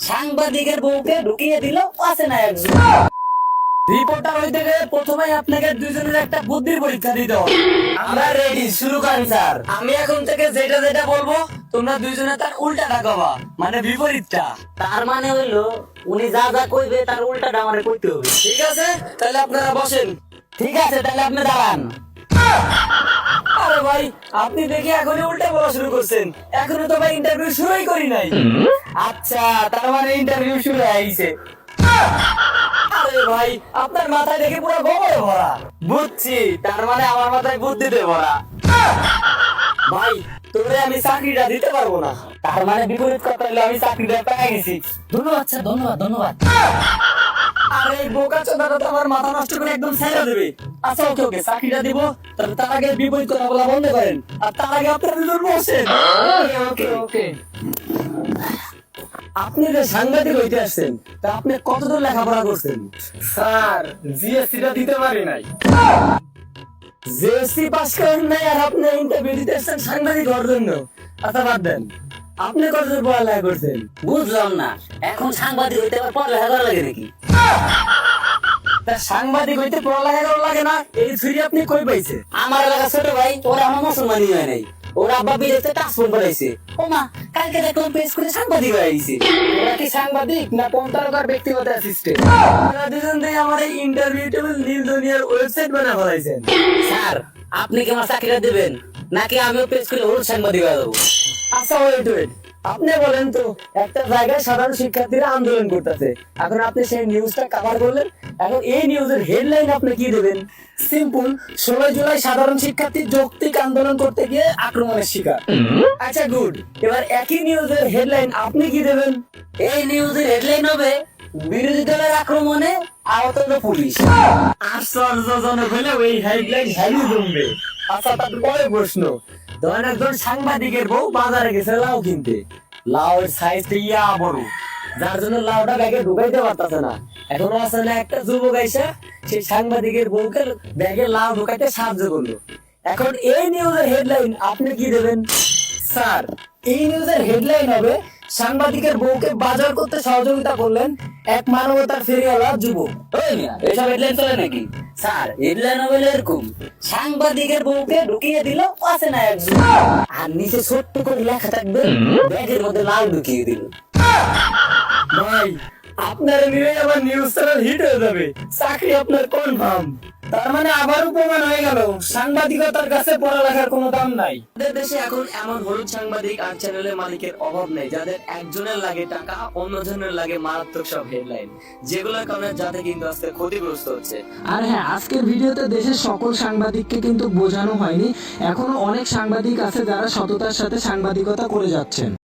সাংবাদিকের বউকে ঢুকিয়ে দিল পাশে না একজন। রিপোর্টার হইতে গেলে প্রথমে আপনাকে দুইজনের একটা বুদ্ধির পরীক্ষা দিতে হবে। আমরা রেডি, শুরু করেন স্যার। আমি এখন থেকে যেটা যেটা বলবো তোমরা দুইজনে তার উল্টাটা কবা, মানে বিপরীতটা। তার মানে হইলো উনি যা যা কইবে তার উল্টাটা আমারে কইতে হবে। ঠিক আছে, তাহলে আপনারা বসেন। ঠিক আছে, তাহলে আপনি দাঁড়ান। আরে ভাই, আপনি দেখি এখনই উল্টা বলা শুরু করছেন। এখনো তো ভাই ইন্টারভিউ শুরুই করি নাই। আচ্ছা, তার মানে ইন্টারভিউ শুরু হয়ে গেছে। আরে ভাই, আপনার মাথায় দেখে পুরো গোবরে ভরা। বুঝছি, তার মানে আমার মাথায় বুদ্ধিতে ভরা। ভাই, তোরে আমি চাকরিটা দিতে পারবো না। তার মানে বিপরীত কথা হলো আমি চাকরিটা পেয়ে গেছি। ধন্যবাদ স্যার, ধন্যবাদ ধন্যবাদ। আরে এই বোকা চোদাটা তো আমার মাথা নষ্ট করে একদম ছেড়ে দেবে। আচ্ছা ওকে ওকে, চাকরিটা দিব, তবে তার আগে বিপরীত কথা বলা বন্ধ করেন। আর তার আগে আপনারা দুজন বসেন। ওকে ওকে। আপনি যে সাংবাদিক হইতে আসছেন, তা আপনি কতদূর লেখাপড়া করছেন? স্যার, জিএসসি টা দিতে পারি নাই। জেএসসি পাস করেন নাই আর আপনি ইন্টারভিউ দিতে আসছেন সাংবাদিক হওয়ার জন্য? আচ্ছা বাদ দেন, আপনি কতদূর পড়ালেখা করছেন? বুঝলাম না, এখন সাংবাদিক হইতে আবার পড়ালেখা করা লাগে নাকি? তা সাংবাদিক হইতে পড়ালেখা করা লাগে না, এই থিওরি আপনি কই পাইছে? আমার এলাকা ছোট ভাই, ওরা আমার মুসলমানই হয় নাই। ওর আব্বা বিদেশে ট্রান্সফার করাইছে। ও মা, কালকে দেখলাম পেজ করে সাংবাদিক হয়ে গেছে। ওরা কি সাংবাদিক না কোন তারকার ব্যক্তিগত অ্যাসিস্ট্যান্ট? আপনারা দুজন দিয়ে আমার এই ইন্টারভিউ টেবিল নীল দুনিয়ার ওয়েবসাইট বানা ফেলাইছেন। স্যার, আপনি কি আমার চাকরিটা দিবেন নাকি আমিও পেজ করে ওর সাংবাদিক হয়ে যাবো? আচ্ছা ওয়েট ওয়েট, আপনি বলেন তো, একটা জায়গায় সাধারণ শিক্ষার্থীরা আন্দোলন করতেছে, এখন আপনি সেই নিউজটা কভার করলেন, এখন এই নিউজের হেডলাইন আপনি কি দেবেন? সিম্পল, 16 জুলাই সাধারণ শিক্ষার্থী যৌক্তিক আন্দোলন করতে গিয়ে আক্রমণের শিকার। আচ্ছা গুড, এবার একই নিউজের হেডলাইন আপনি কি দেবেন? এই নিউজের হেডলাইন হবে বিরোধী দলের আক্রমণে আহত হলো পুলিশ। আশ্চর্যজনক হলেও এই হেডলাইন ভ্যালু জমবে। আচ্ছা, তারপরে প্রশ্ন, ধরেন একজন সাংবাদিকের বউ বাজারে গেছে লাউ কিনতে। লাউয়ের সাইজটা ইয়া বড়, যার জন্য লাউটা ব্যাগে ঢুকাইতে পারতেছে না। এখন আছে না একটা যুবক এসে সেই সাংবাদিকের বউকে ব্যাগে লাউ ঢুকাইতে সাহায্য করলো। এখন এই নিউজের হেডলাইন আপনি কি দেবেন? স্যার, এই নিউজের হেডলাইন হবে সাংবাদিকের বউকে বাজার করতে সহযোগিতা করলেন এক মানবতার ফেরিওয়ালা যুবক। এসব হেডলাইন চলে নাকি? স্যার, হেডলাইন হবে এরকম, সাংবাদিকের বউকে ঢুকিয়ে দিল পাশে না একজন। আর নিচে ছোট্ট করে লেখা থাকবে ব্যাগের মধ্যে লাউ ঢুকিয়ে দিল। ভাই, আপনার নিয়ে আবার নিউজ চ্যানেল হিট হয়ে যাবে, চাকরি আপনার কনফার্ম। তার মানে আবারও প্রমাণ হয়ে গেল সাংবাদিকতার কাছে পড়ালেখার কোনো দাম নাই। আমাদের দেশে এখন এমন হলুদ সাংবাদিক আর চ্যানেলের মালিকের অভাব নেই, যাদের একজনের লাগে টাকা, অন্যজনের লাগে মারাত্মক সব হেডলাইন, যেগুলোর কারণে যাতে কিন্তু আজকে ক্ষতিগ্রস্ত হচ্ছে। আর হ্যাঁ, আজকের ভিডিওতে দেশের সকল সাংবাদিককে কিন্তু বোঝানো হয়নি। এখনো অনেক সাংবাদিক আছে যারা সততার সাথে সাংবাদিকতা করে যাচ্ছেন।